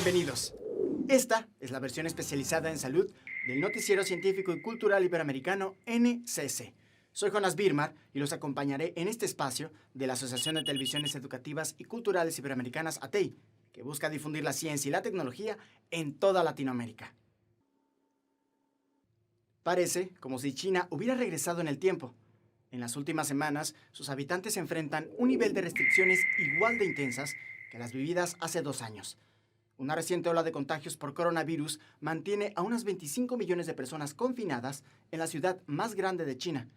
Bienvenidos. Esta es la versión especializada en salud del noticiero científico y cultural iberoamericano NCC. Soy Jonas Birmar y los acompañaré en este espacio de la Asociación de Televisiones Educativas y Culturales Iberoamericanas, ATEI, que busca difundir la ciencia y la tecnología en toda Latinoamérica. Parece como si China hubiera regresado en el tiempo. En las últimas semanas, sus habitantes enfrentan un nivel de restricciones igual de intensas que las vividas hace 2 años. Una reciente ola de contagios por coronavirus mantiene a unas 25 millones de personas confinadas en la ciudad más grande de China,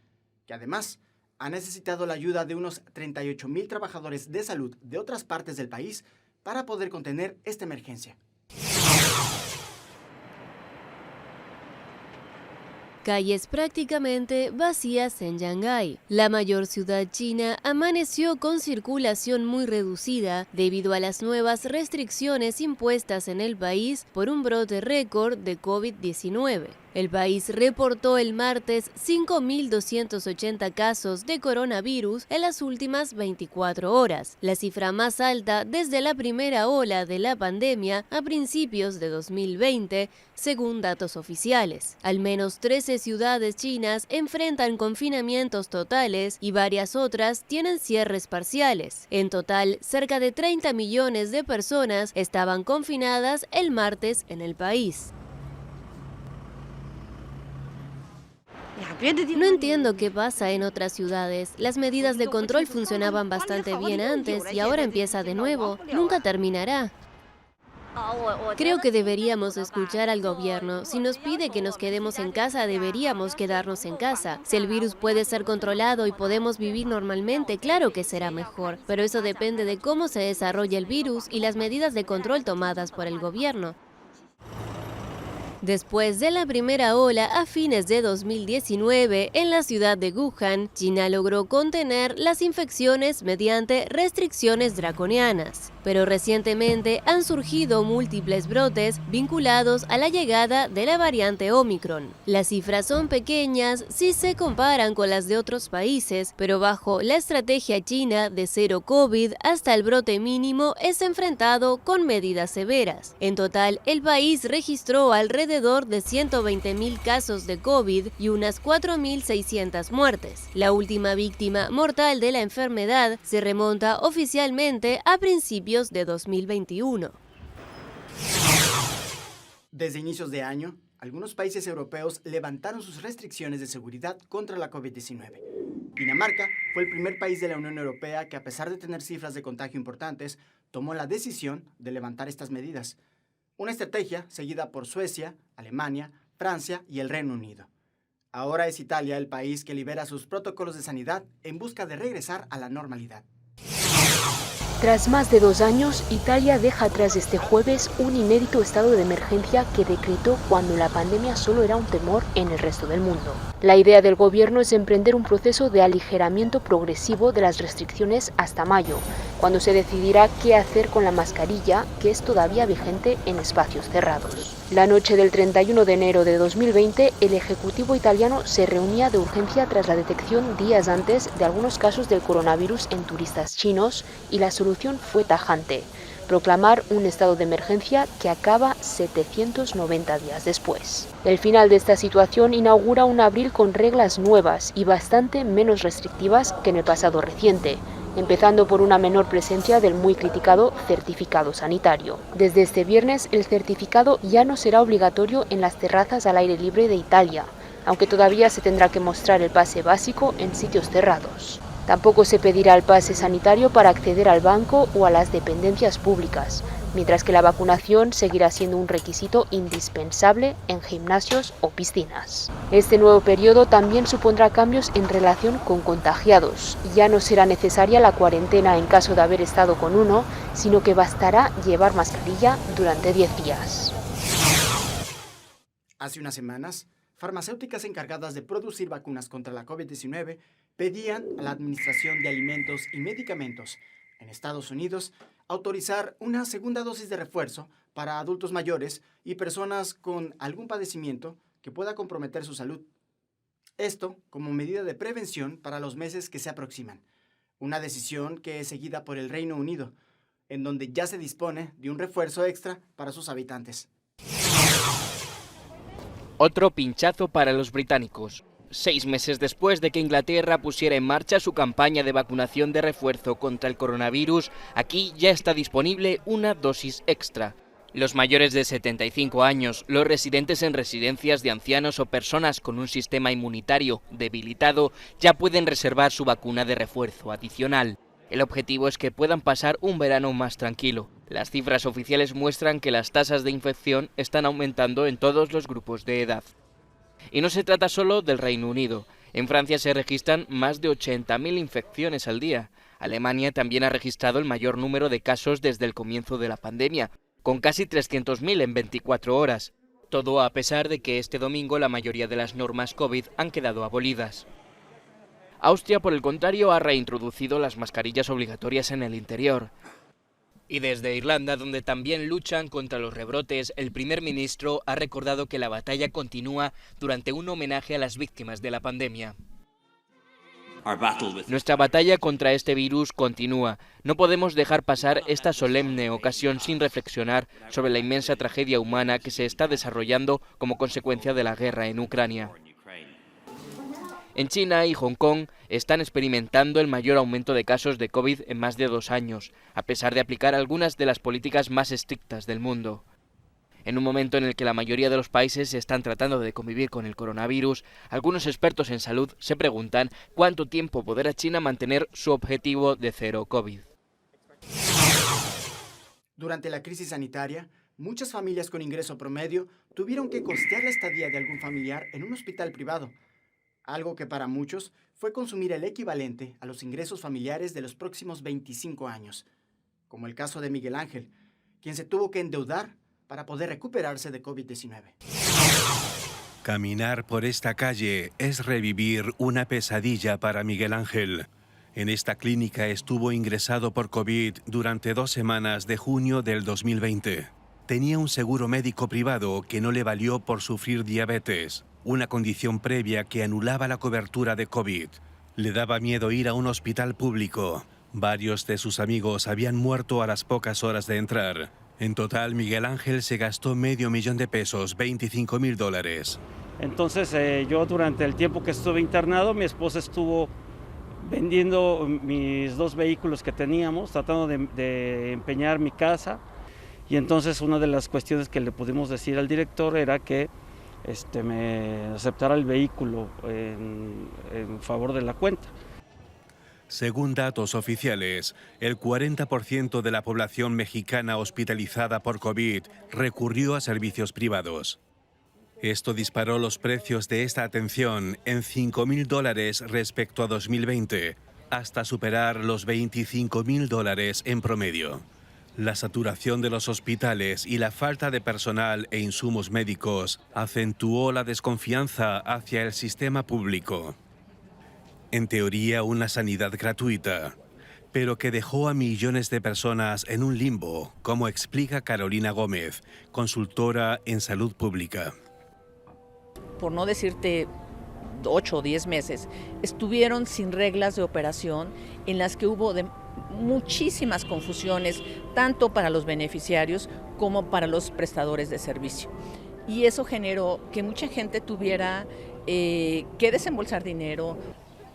que además ha necesitado la ayuda de unos 38,000 trabajadores de salud de otras partes del país para poder contener esta emergencia. Calles prácticamente vacías en Shanghái. La mayor ciudad china amaneció con circulación muy reducida debido a las nuevas restricciones impuestas en el país por un brote récord de COVID-19. El país reportó el martes 5.280 casos de coronavirus en las últimas 24 horas, la cifra más alta desde la primera ola de la pandemia a principios de 2020, según datos oficiales. Al menos 13 ciudades chinas enfrentan confinamientos totales y varias otras tienen cierres parciales. En total, cerca de 30 millones de personas estaban confinadas el martes en el país. No entiendo qué pasa en otras ciudades. Las medidas de control funcionaban bastante bien antes y ahora empieza de nuevo. Nunca terminará. Creo que deberíamos escuchar al gobierno. Si nos pide que nos quedemos en casa, deberíamos quedarnos en casa. Si el virus puede ser controlado y podemos vivir normalmente, claro que será mejor. Pero eso depende de cómo se desarrolla el virus y las medidas de control tomadas por el gobierno. Después de la primera ola a fines de 2019, en la ciudad de Wuhan, China logró contener las infecciones mediante restricciones draconianas. Pero recientemente han surgido múltiples brotes vinculados a la llegada de la variante Omicron. Las cifras son pequeñas si se comparan con las de otros países, pero bajo la estrategia china de cero COVID, hasta el brote mínimo es enfrentado con medidas severas. En total, el país registró alrededor de 120,000 casos de COVID y unas 4.600 muertes. La última víctima mortal de la enfermedad se remonta oficialmente a principios de 2021. Desde inicios de año, algunos países europeos levantaron sus restricciones de seguridad contra la COVID-19. Dinamarca fue el primer país de la Unión Europea que, a pesar de tener cifras de contagio importantes, tomó la decisión de levantar estas medidas. Una estrategia seguida por Suecia, Alemania, Francia y el Reino Unido. Ahora es Italia el país que libera sus protocolos de sanidad en busca de regresar a la normalidad. Tras más de 2 años, Italia deja atrás este jueves un inédito estado de emergencia que decretó cuando la pandemia solo era un temor en el resto del mundo. La idea del gobierno es emprender un proceso de aligeramiento progresivo de las restricciones hasta mayo, cuando se decidirá qué hacer con la mascarilla, que es todavía vigente en espacios cerrados. La noche del 31 de enero de 2020, el Ejecutivo italiano se reunía de urgencia tras la detección días antes de algunos casos del coronavirus en turistas chinos y la solución fue tajante: proclamar un estado de emergencia que acaba 790 días después. El final de esta situación inaugura un abril con reglas nuevas y bastante menos restrictivas que en el pasado reciente, empezando por una menor presencia del muy criticado certificado sanitario. Desde este viernes, el certificado ya no será obligatorio en las terrazas al aire libre de Italia, aunque todavía se tendrá que mostrar el pase básico en sitios cerrados. Tampoco se pedirá el pase sanitario para acceder al banco o a las dependencias públicas, mientras que la vacunación seguirá siendo un requisito indispensable en gimnasios o piscinas. Este nuevo periodo también supondrá cambios en relación con contagiados. Ya no será necesaria la cuarentena en caso de haber estado con uno, sino que bastará llevar mascarilla durante 10 días. Hace unas semanas, farmacéuticas encargadas de producir vacunas contra la COVID-19 pedían a la Administración de Alimentos y Medicamentos en Estados Unidos autorizar una segunda dosis de refuerzo para adultos mayores y personas con algún padecimiento que pueda comprometer su salud. Esto como medida de prevención para los meses que se aproximan. Una decisión que es seguida por el Reino Unido. en donde ya se dispone de un refuerzo extra para sus habitantes. Otro pinchazo para los británicos. 6 meses después de que Inglaterra pusiera en marcha su campaña de vacunación de refuerzo contra el coronavirus, aquí ya está disponible una dosis extra. Los mayores de 75 años, los residentes en residencias de ancianos o personas con un sistema inmunitario debilitado ya pueden reservar su vacuna de refuerzo adicional. El objetivo es que puedan pasar un verano más tranquilo. Las cifras oficiales muestran que las tasas de infección están aumentando en todos los grupos de edad. Y no se trata solo del Reino Unido. En Francia se registran más de 80.000 infecciones al día. Alemania también ha registrado el mayor número de casos desde el comienzo de la pandemia, con casi 300.000 en 24 horas. Todo a pesar de que este domingo la mayoría de las normas COVID han quedado abolidas. Austria, por el contrario, ha reintroducido las mascarillas obligatorias en el interior. Y desde Irlanda, donde también luchan contra los rebrotes, el primer ministro ha recordado que la batalla continúa durante un homenaje a las víctimas de la pandemia. Nuestra batalla contra este virus continúa. No podemos dejar pasar esta solemne ocasión sin reflexionar sobre la inmensa tragedia humana que se está desarrollando como consecuencia de la guerra en Ucrania. En China y Hong Kong están experimentando el mayor aumento de casos de COVID en más de 2 años, a pesar de aplicar algunas de las políticas más estrictas del mundo. En un momento en el que la mayoría de los países están tratando de convivir con el coronavirus, algunos expertos en salud se preguntan cuánto tiempo podrá China mantener su objetivo de cero COVID. Durante la crisis sanitaria, muchas familias con ingreso promedio tuvieron que costear la estadía de algún familiar en un hospital privado, algo que para muchos fue consumir el equivalente a los ingresos familiares de los próximos 25 años, como el caso de Miguel Ángel, quien se tuvo que endeudar para poder recuperarse de COVID-19. Caminar por esta calle es revivir una pesadilla para Miguel Ángel. En esta clínica estuvo ingresado por COVID durante 2 semanas de junio del 2020. Tenía un seguro médico privado que no le valió por sufrir diabetes, una condición previa que anulaba la cobertura de COVID. Le daba miedo ir a un hospital público. Varios de sus amigos habían muerto a las pocas horas de entrar. En total, Miguel Ángel se gastó $500,000, $25,000. Entonces, yo durante el tiempo que estuve internado, mi esposa estuvo vendiendo mis 2 vehículos que teníamos, tratando de empeñar mi casa. Y entonces una de las cuestiones que le pudimos decir al director era que me aceptara el vehículo en favor de la cuenta. Según datos oficiales, el 40% de la población mexicana hospitalizada por COVID recurrió a servicios privados. Esto disparó los precios de esta atención en $5,000 respecto a 2020, hasta superar los $25,000 en promedio. La saturación de los hospitales y la falta de personal e insumos médicos acentuó la desconfianza hacia el sistema público. En teoría, una sanidad gratuita, pero que dejó a millones de personas en un limbo, como explica Carolina Gómez, consultora en salud pública. Por no decirte 8 o 10 meses, estuvieron sin reglas de operación en las que hubo muchísimas confusiones, tanto para los beneficiarios como para los prestadores de servicio. Y eso generó que mucha gente tuviera que desembolsar dinero.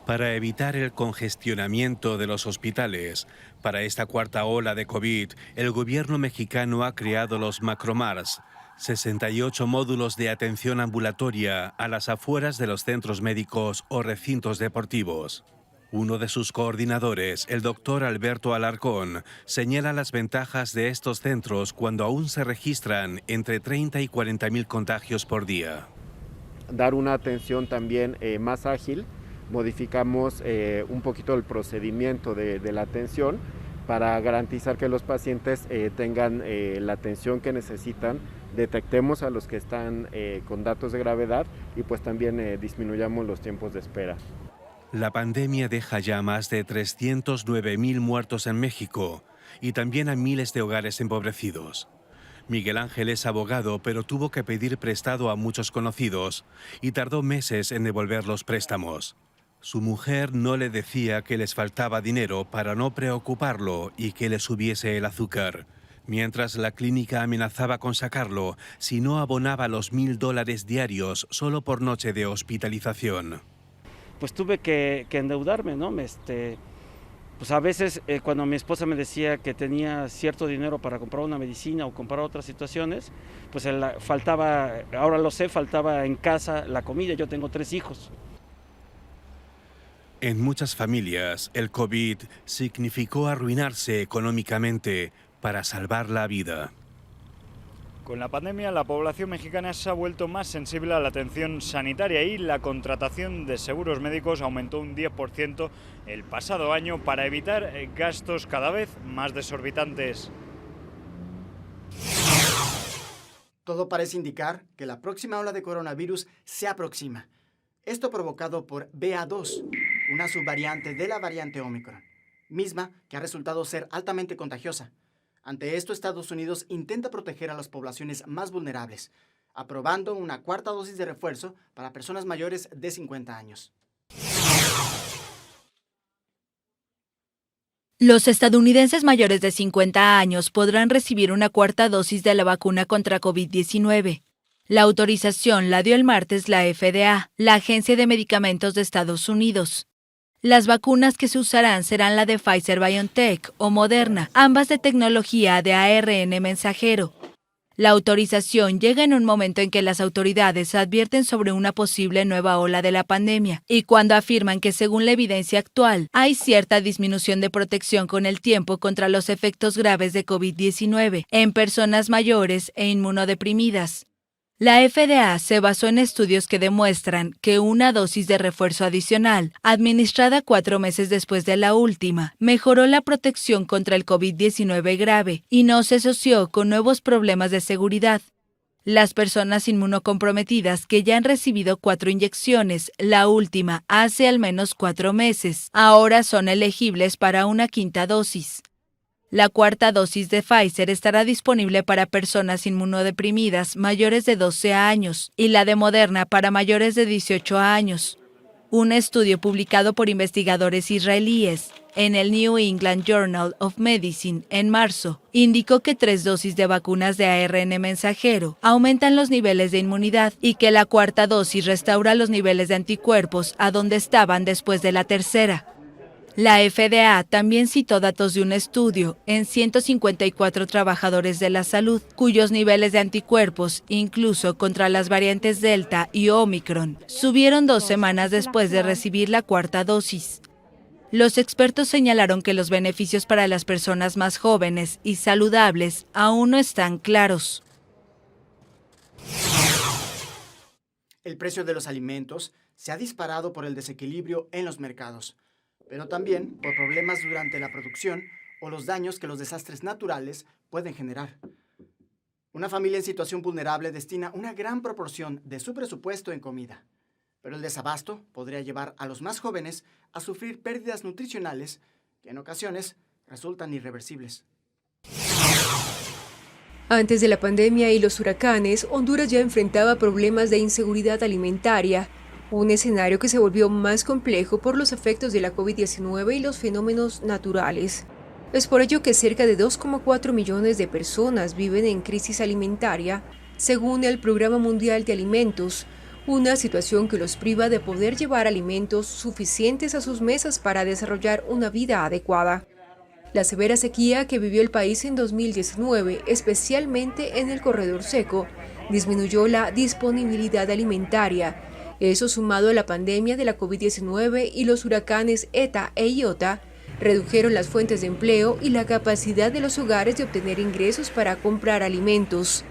Para evitar el congestionamiento de los hospitales, para esta 4ª ola de COVID, el gobierno mexicano ha creado los Macromars, 68 módulos de atención ambulatoria a las afueras de los centros médicos o recintos deportivos. Uno de sus coordinadores, el doctor Alberto Alarcón, señala las ventajas de estos centros cuando aún se registran entre 30 y 40,000 contagios por día. Dar una atención también más ágil. Modificamos un poquito el procedimiento de la atención para garantizar que los pacientes tengan la atención que necesitan, detectemos a los que están con datos de gravedad y pues también disminuyamos los tiempos de espera. La pandemia deja ya más de 309,000 muertos en México y también a miles de hogares empobrecidos. Miguel Ángel es abogado, pero tuvo que pedir prestado a muchos conocidos y tardó meses en devolver los préstamos. Su mujer no le decía que les faltaba dinero para no preocuparlo y que le subiese el azúcar, mientras la clínica amenazaba con sacarlo si no abonaba los $1.000 diarios solo por noche de hospitalización. Pues tuve que endeudarme, ¿no? Pues a veces cuando mi esposa me decía que tenía cierto dinero para comprar una medicina o comprar otras situaciones, pues faltaba, ahora lo sé, faltaba en casa la comida. Yo tengo 3 hijos. En muchas familias, el COVID significó arruinarse económicamente para salvar la vida. Con la pandemia, la población mexicana se ha vuelto más sensible a la atención sanitaria y la contratación de seguros médicos aumentó un 10% el pasado año para evitar gastos cada vez más desorbitantes. Todo parece indicar que la próxima ola de coronavirus se aproxima. Esto provocado por BA2, una subvariante de la variante Omicron, misma que ha resultado ser altamente contagiosa. Ante esto, Estados Unidos intenta proteger a las poblaciones más vulnerables, aprobando una 4ª dosis de refuerzo para personas mayores de 50 años. Los estadounidenses mayores de 50 años podrán recibir una 4ª dosis de la vacuna contra COVID-19. La autorización la dio el martes la FDA, la Agencia de Medicamentos de Estados Unidos. Las vacunas que se usarán serán la de Pfizer-BioNTech o Moderna, ambas de tecnología de ARN mensajero. La autorización llega en un momento en que las autoridades advierten sobre una posible nueva ola de la pandemia y cuando afirman que según la evidencia actual hay cierta disminución de protección con el tiempo contra los efectos graves de COVID-19 en personas mayores e inmunodeprimidas. La FDA se basó en estudios que demuestran que una dosis de refuerzo adicional, administrada 4 meses después de la última, mejoró la protección contra el COVID-19 grave y no se asoció con nuevos problemas de seguridad. Las personas inmunocomprometidas que ya han recibido 4 inyecciones, la última hace al menos 4 meses, ahora son elegibles para una 5ª dosis. La 4ª dosis de Pfizer estará disponible para personas inmunodeprimidas mayores de 12 años y la de Moderna para mayores de 18 años. Un estudio publicado por investigadores israelíes en el New England Journal of Medicine en marzo indicó que 3 dosis de vacunas de ARN mensajero aumentan los niveles de inmunidad y que la 4ª dosis restaura los niveles de anticuerpos a donde estaban después de la 3ª. La FDA también citó datos de un estudio en 154 trabajadores de la salud, cuyos niveles de anticuerpos, incluso contra las variantes Delta y Omicron, subieron 2 semanas después de recibir la 4ª dosis. Los expertos señalaron que los beneficios para las personas más jóvenes y saludables aún no están claros. El precio de los alimentos se ha disparado por el desequilibrio en los mercados, pero también por problemas durante la producción o los daños que los desastres naturales pueden generar. Una familia en situación vulnerable destina una gran proporción de su presupuesto en comida, pero el desabasto podría llevar a los más jóvenes a sufrir pérdidas nutricionales que en ocasiones resultan irreversibles. Antes de la pandemia y los huracanes, Honduras ya enfrentaba problemas de inseguridad alimentaria, un escenario que se volvió más complejo por los efectos de la COVID-19 y los fenómenos naturales. Es por ello que cerca de 2,4 millones de personas viven en crisis alimentaria, según el Programa Mundial de Alimentos, una situación que los priva de poder llevar alimentos suficientes a sus mesas para desarrollar una vida adecuada. La severa sequía que vivió el país en 2019, especialmente en el corredor seco, disminuyó la disponibilidad alimentaria. Eso, sumado a la pandemia de la COVID-19 y los huracanes ETA e IOTA, redujeron las fuentes de empleo y la capacidad de los hogares de obtener ingresos para comprar alimentos.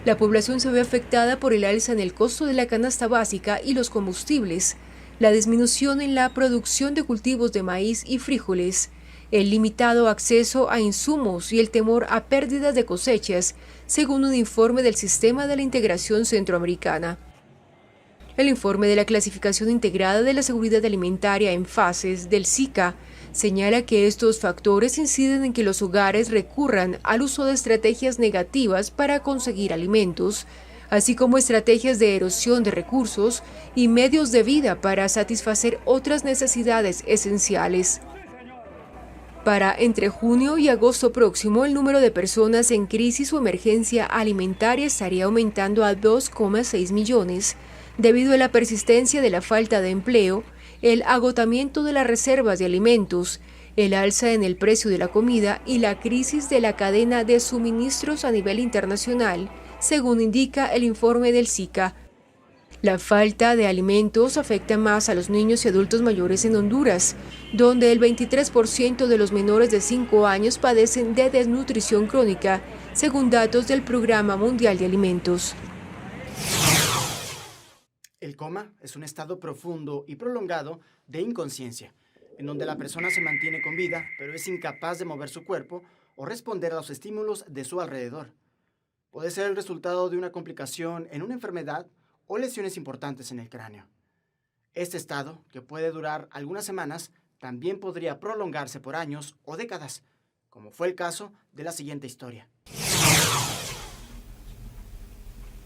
La población se ve afectada por el alza en el costo de la canasta básica y los combustibles, la disminución en la producción de cultivos de maíz y frijoles, el limitado acceso a insumos y el temor a pérdidas de cosechas, según un informe del Sistema de la Integración Centroamericana. El informe de la Clasificación Integrada de la Seguridad Alimentaria en Fases del SICA señala que estos factores inciden en que los hogares recurran al uso de estrategias negativas para conseguir alimentos, así como estrategias de erosión de recursos y medios de vida para satisfacer otras necesidades esenciales. Para entre junio y agosto próximo, el número de personas en crisis o emergencia alimentaria estaría aumentando a 2,6 millones, debido a la persistencia de la falta de empleo, el agotamiento de las reservas de alimentos, el alza en el precio de la comida y la crisis de la cadena de suministros a nivel internacional, según indica el informe del SICA. La falta de alimentos afecta más a los niños y adultos mayores en Honduras, donde el 23% de los menores de 5 años padecen de desnutrición crónica, según datos del Programa Mundial de Alimentos. El coma es un estado profundo y prolongado de inconsciencia, en donde la persona se mantiene con vida, pero es incapaz de mover su cuerpo o responder a los estímulos de su alrededor. Puede ser el resultado de una complicación en una enfermedad o lesiones importantes en el cráneo. Este estado, que puede durar algunas semanas, también podría prolongarse por años o décadas, como fue el caso de la siguiente historia.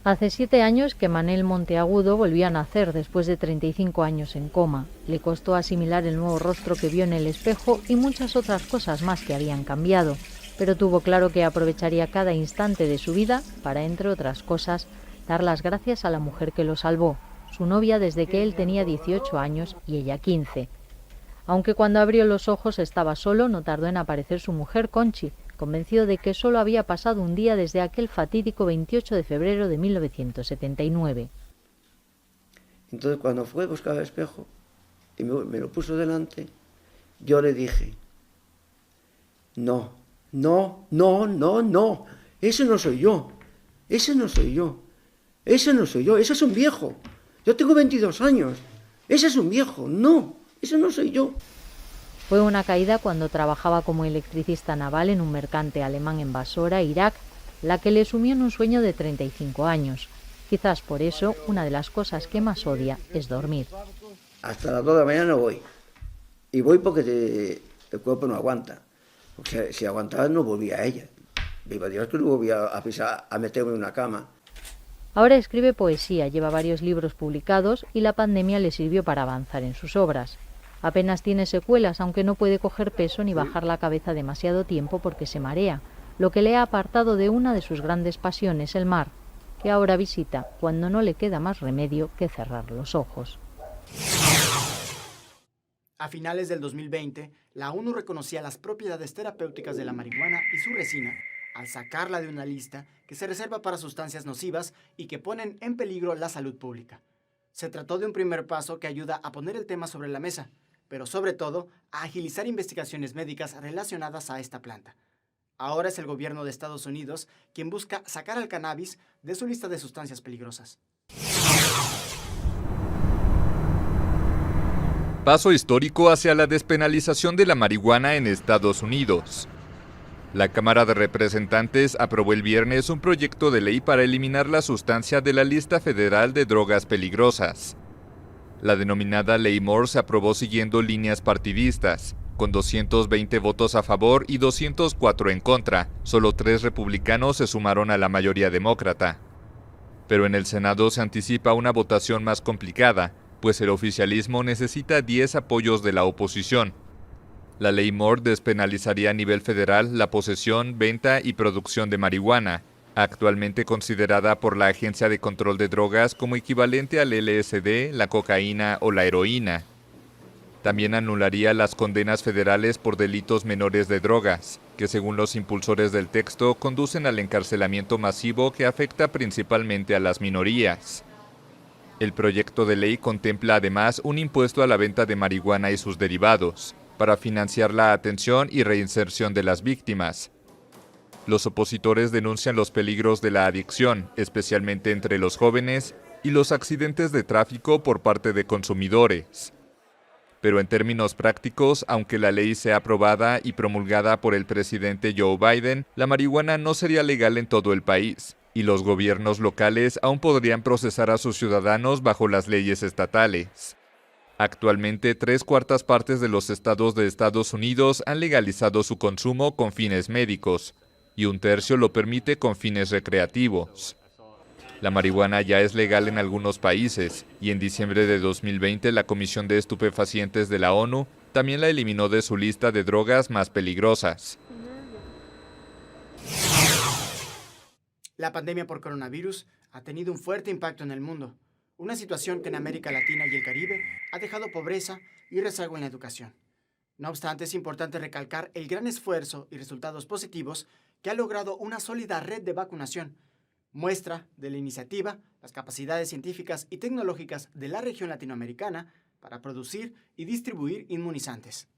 Hace 7 años que Manel Monteagudo volvió a nacer después de 35 años en coma. Le costó asimilar el nuevo rostro que vio en el espejo y muchas otras cosas más que habían cambiado, pero tuvo claro que aprovecharía cada instante de su vida para, entre otras cosas, dar las gracias a la mujer que lo salvó, su novia desde que él tenía 18 años y ella 15. Aunque cuando abrió los ojos estaba solo, no tardó en aparecer su mujer Conchi, convencido de que solo había pasado un día desde aquel fatídico 28 de febrero de 1979. Entonces cuando fue a buscar el espejo y me lo puso delante, yo le dije, no, ese no soy yo, ese no soy yo. Ese no soy yo, ese es un viejo. Yo tengo 22 años. Ese es un viejo. No, ese no soy yo. Fue una caída cuando trabajaba como electricista naval en un mercante alemán en Basora, Irak, la que le sumió en un sueño de 35 años. Quizás por eso, una de las cosas que más odia es dormir. Hasta las 2 de la mañana no voy. Y voy porque el cuerpo no aguanta. Porque si aguantaba no volvía a ella. Viva Dios que no volvía a meterme en una cama. Ahora escribe poesía, lleva varios libros publicados y la pandemia le sirvió para avanzar en sus obras. Apenas tiene secuelas, aunque no puede coger peso ni bajar la cabeza demasiado tiempo porque se marea, lo que le ha apartado de una de sus grandes pasiones, el mar, que ahora visita cuando no le queda más remedio que cerrar los ojos. A finales del 2020, la ONU reconocía las propiedades terapéuticas de la marihuana y su resina al sacarla de una lista que se reserva para sustancias nocivas y que ponen en peligro la salud pública. Se trató de un primer paso que ayuda a poner el tema sobre la mesa, pero sobre todo a agilizar investigaciones médicas relacionadas a esta planta. Ahora es el gobierno de Estados Unidos quien busca sacar al cannabis de su lista de sustancias peligrosas. Paso histórico hacia la despenalización de la marihuana en Estados Unidos. La Cámara de Representantes aprobó el viernes un proyecto de ley para eliminar la sustancia de la lista federal de drogas peligrosas. La denominada Ley Moore se aprobó siguiendo líneas partidistas, con 220 votos a favor y 204 en contra. Solo 3 republicanos se sumaron a la mayoría demócrata. Pero en el Senado se anticipa una votación más complicada, pues el oficialismo necesita 10 apoyos de la oposición. La Ley Moore despenalizaría a nivel federal la posesión, venta y producción de marihuana, actualmente considerada por la Agencia de Control de Drogas como equivalente al LSD, la cocaína o la heroína. También anularía las condenas federales por delitos menores de drogas, que según los impulsores del texto conducen al encarcelamiento masivo que afecta principalmente a las minorías. El proyecto de ley contempla además un impuesto a la venta de marihuana y sus derivados, para financiar la atención y reinserción de las víctimas. Los opositores denuncian los peligros de la adicción, especialmente entre los jóvenes, y los accidentes de tráfico por parte de consumidores. Pero en términos prácticos, aunque la ley sea aprobada y promulgada por el presidente Joe Biden, la marihuana no sería legal en todo el país, y los gobiernos locales aún podrían procesar a sus ciudadanos bajo las leyes estatales. Actualmente, 3/4 partes de los estados de Estados Unidos han legalizado su consumo con fines médicos, y 1/3 lo permite con fines recreativos. La marihuana ya es legal en algunos países y en diciembre de 2020 la Comisión de Estupefacientes de la ONU también la eliminó de su lista de drogas más peligrosas. La pandemia por coronavirus ha tenido un fuerte impacto en el mundo, una situación que en América Latina y el Caribe ha dejado pobreza y rezago en la educación. No obstante, es importante recalcar el gran esfuerzo y resultados positivos que ha logrado una sólida red de vacunación, muestra de la iniciativa, las capacidades científicas y tecnológicas de la región latinoamericana para producir y distribuir inmunizantes.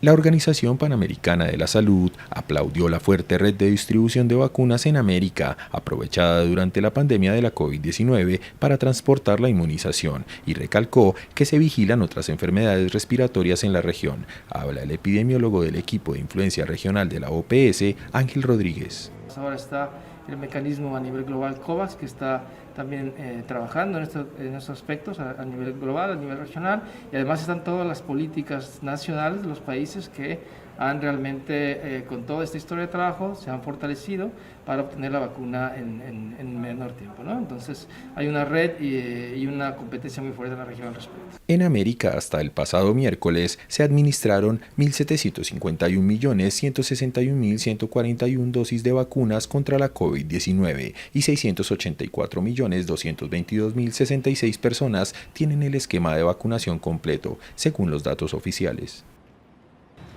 La Organización Panamericana de la Salud aplaudió la fuerte red de distribución de vacunas en América, aprovechada durante la pandemia de la COVID-19 para transportar la inmunización, y recalcó que se vigilan otras enfermedades respiratorias en la región. Habla el epidemiólogo del equipo de influencia regional de la OPS, Ángel Rodríguez. Ahora está el mecanismo a nivel global COVAX, que está también trabajando en estos aspectos a nivel global, a nivel regional, y además están todas las políticas nacionales de los países que han realmente, con toda esta historia de trabajo, se han fortalecido para obtener la vacuna en menor tiempo, ¿no? Entonces hay una red y una competencia muy fuerte en la región al respecto. En América, hasta el pasado miércoles, se administraron 1.751.161.141 dosis de vacunas contra la COVID-19 y 684.222.066 personas tienen el esquema de vacunación completo, según los datos oficiales.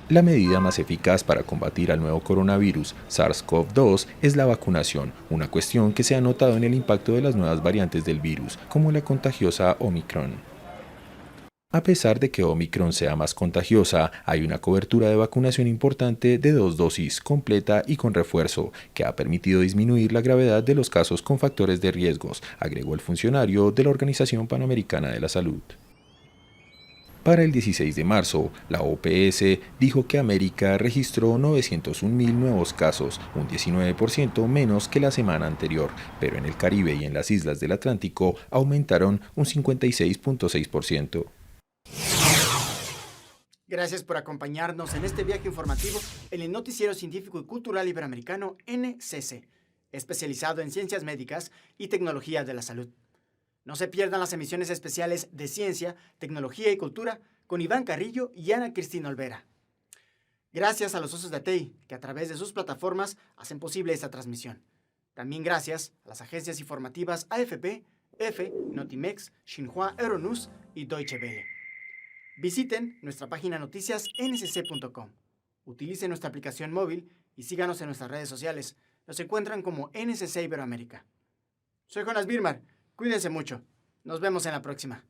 La medida más eficaz para combatir al nuevo coronavirus SARS-CoV-2 es la vacunación, una cuestión que se ha notado en el impacto de las nuevas variantes del virus, como la contagiosa Omicron. A pesar de que Omicron sea más contagiosa, hay una cobertura de vacunación importante de 2 dosis, completa y con refuerzo, que ha permitido disminuir la gravedad de los casos con factores de riesgos, agregó el funcionario de la Organización Panamericana de la Salud. Para el 16 de marzo, la OPS dijo que América registró 901.000 nuevos casos, un 19% menos que la semana anterior, pero en el Caribe y en las islas del Atlántico aumentaron un 56.6%. Gracias por acompañarnos en este viaje informativo en el Noticiero Científico y Cultural Iberoamericano NCC, especializado en ciencias médicas y tecnología de la salud. No se pierdan las emisiones especiales de Ciencia, Tecnología y Cultura con Iván Carrillo y Ana Cristina Olvera. Gracias a los socios de ATEI, que a través de sus plataformas hacen posible esta transmisión. También gracias a las agencias informativas AFP, EFE, Notimex, Xinhua Euronews y Deutsche Welle. Visiten nuestra página noticiasncc.com. Utilicen nuestra aplicación móvil y síganos en nuestras redes sociales. Nos encuentran como NCC Iberoamérica. Soy Jonas Birmar. Cuídense mucho. Nos vemos en la próxima.